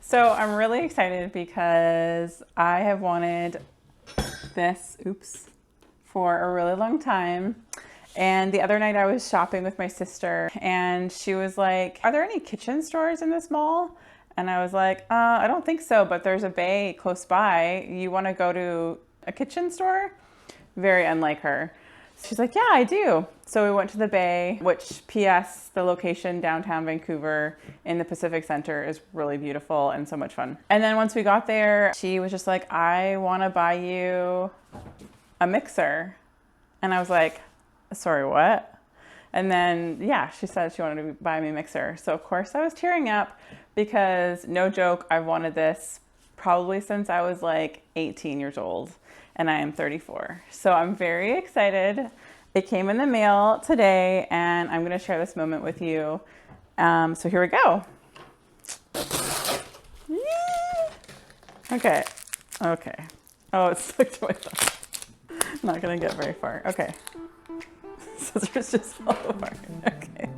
So I'm really excited because I have wanted this, for a really long time. And the other night I was shopping with my sister and she was like, are there any kitchen stores in this mall? And I was like, I don't think so, but there's a Bay close by. You want to go to a kitchen store? Very unlike her. She's like, yeah, I do. So we went to the Bay, which PS, the location downtown Vancouver in the Pacific Center is really beautiful and so much fun. And then once we got there, she was just like, I want to buy you a mixer. And I was like, sorry, what? And then, yeah, she said she wanted to buy me a mixer. So of course I was tearing up because, no joke, I've wanted this probably since I was like 18 years old. And I am 34. So I'm very excited. It came in the mail today and I'm gonna share this moment with you. So here we go. Okay. Oh, it's stuck to my thumb. I'm not gonna get very far. Okay. Scissors just fell apart. Okay.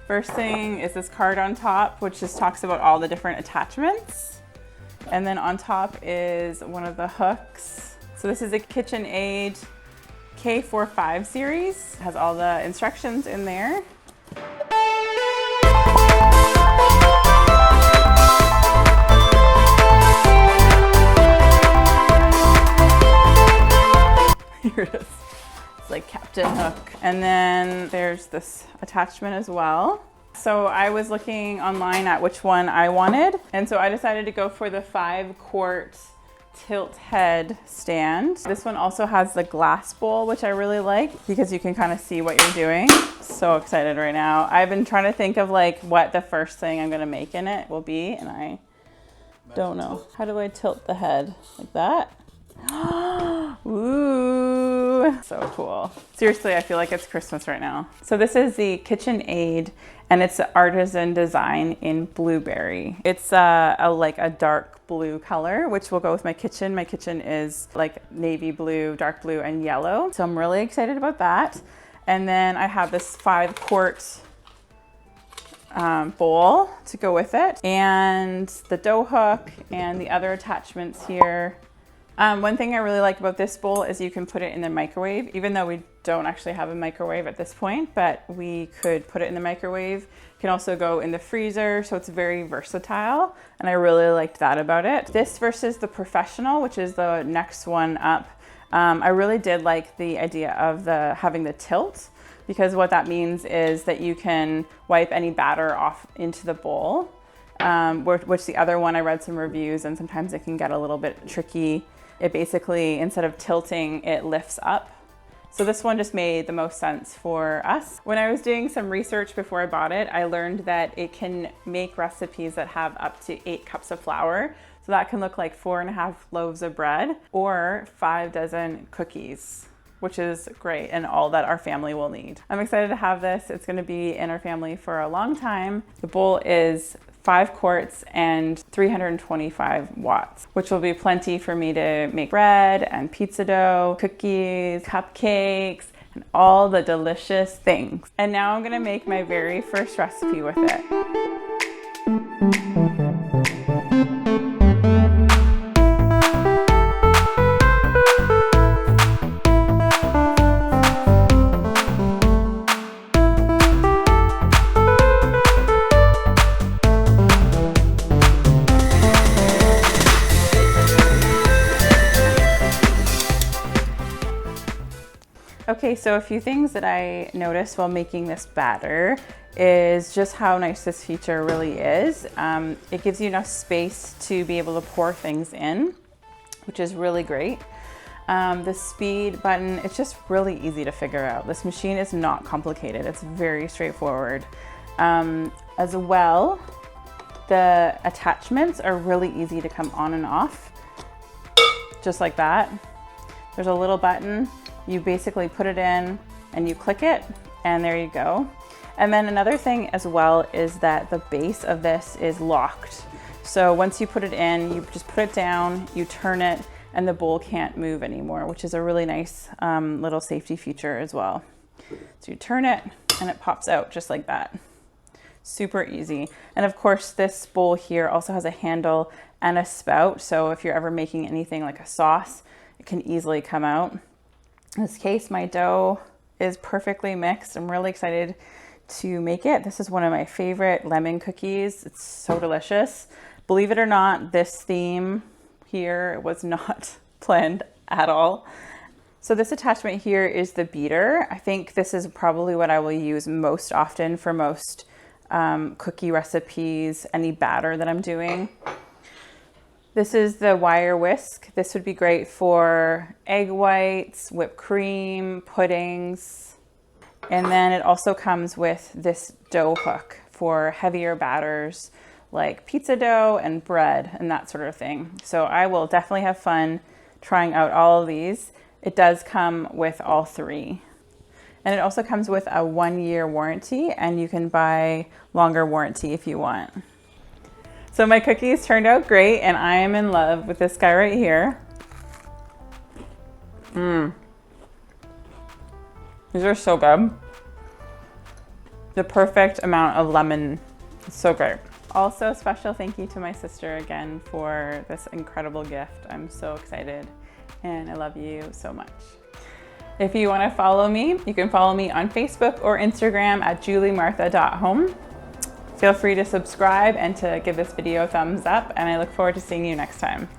First thing is this card on top, which just talks about all the different attachments. And then on top is one of the hooks. So this is a KitchenAid K45 series. It has all the instructions in there. Here it is. It's like Captain Hook. And then there's this attachment as well. So I was looking online at which one I wanted. And so I decided to go for the 5-quart tilt head stand. This one also has the glass bowl, which I really like because you can kind of see what you're doing. So excited right now. I've been trying to think of like what the first thing I'm gonna make in it will be, and I don't know. How do I tilt the head? Like that? Ooh, so cool. Seriously, I feel like it's Christmas right now. So this is the KitchenAid and it's an Artisan design in blueberry. It's like a dark blue color, which will go with my kitchen. My kitchen is like navy blue, dark blue, and yellow. So I'm really excited about that. And then I have this 5-quart bowl to go with it, and the dough hook and the other attachments here. One thing I really like about this bowl is you can put it in the microwave, even though we don't actually have a microwave at this point, but we could put it in the microwave. It can also go in the freezer, so it's very versatile, and I really liked that about it. This versus the Professional, which is the next one up, I really did like the idea of having the tilt, because what that means is that you can wipe any batter off into the bowl, which the other one I read some reviews and sometimes it can get a little bit tricky. It basically, instead of tilting, it lifts up. So this one just made the most sense for us. When I was doing some research before I bought it, I learned that it can make recipes that have up to 8 cups of flour. So that can look like 4.5 loaves of bread or 5 dozen cookies, which is great and all that our family will need. I'm excited to have this. It's gonna be in our family for a long time. The bowl is 5 quarts and 325 watts, which will be plenty for me to make bread and pizza dough, cookies, cupcakes, and all the delicious things. And now I'm gonna make my very first recipe with it. Okay, so a few things that I noticed while making this batter is just how nice this feature really is. It gives you enough space to be able to pour things in, which is really great. The speed button, it's just really easy to figure out. This machine is not complicated. It's very straightforward. As well, the attachments are really easy to come on and off, just like that. There's a little button. You basically put it in and you click it, and there you go. And then another thing as well is that the base of this is locked. So once you put it in, you just put it down, you turn it, and the bowl can't move anymore, which is a really nice little safety feature as well. So you turn it and it pops out just like that. Super easy. And of course, this bowl here also has a handle and a spout. So if you're ever making anything like a sauce, it can easily come out. In this case, my dough is perfectly mixed. I'm really excited to make it. This is one of my favorite lemon cookies. It's so delicious. Believe it or not, this theme here was not planned at all. So this attachment here is the beater. I think this is probably what I will use most often for most cookie recipes, any batter that I'm doing. This is the wire whisk. This would be great for egg whites, whipped cream, puddings. And then it also comes with this dough hook for heavier batters like pizza dough and bread and that sort of thing. So I will definitely have fun trying out all of these. It does come with all three. And it also comes with a 1-year warranty, and you can buy longer warranty if you want. So my cookies turned out great, and I am in love with this guy right here. These are so good. The perfect amount of lemon. It's so great. Also, special thank you to my sister again for this incredible gift. I'm so excited, and I love you so much. If you want to follow me, you can follow me on Facebook or Instagram at juliemartha.home. Feel free to subscribe and to give this video a thumbs up, and I look forward to seeing you next time.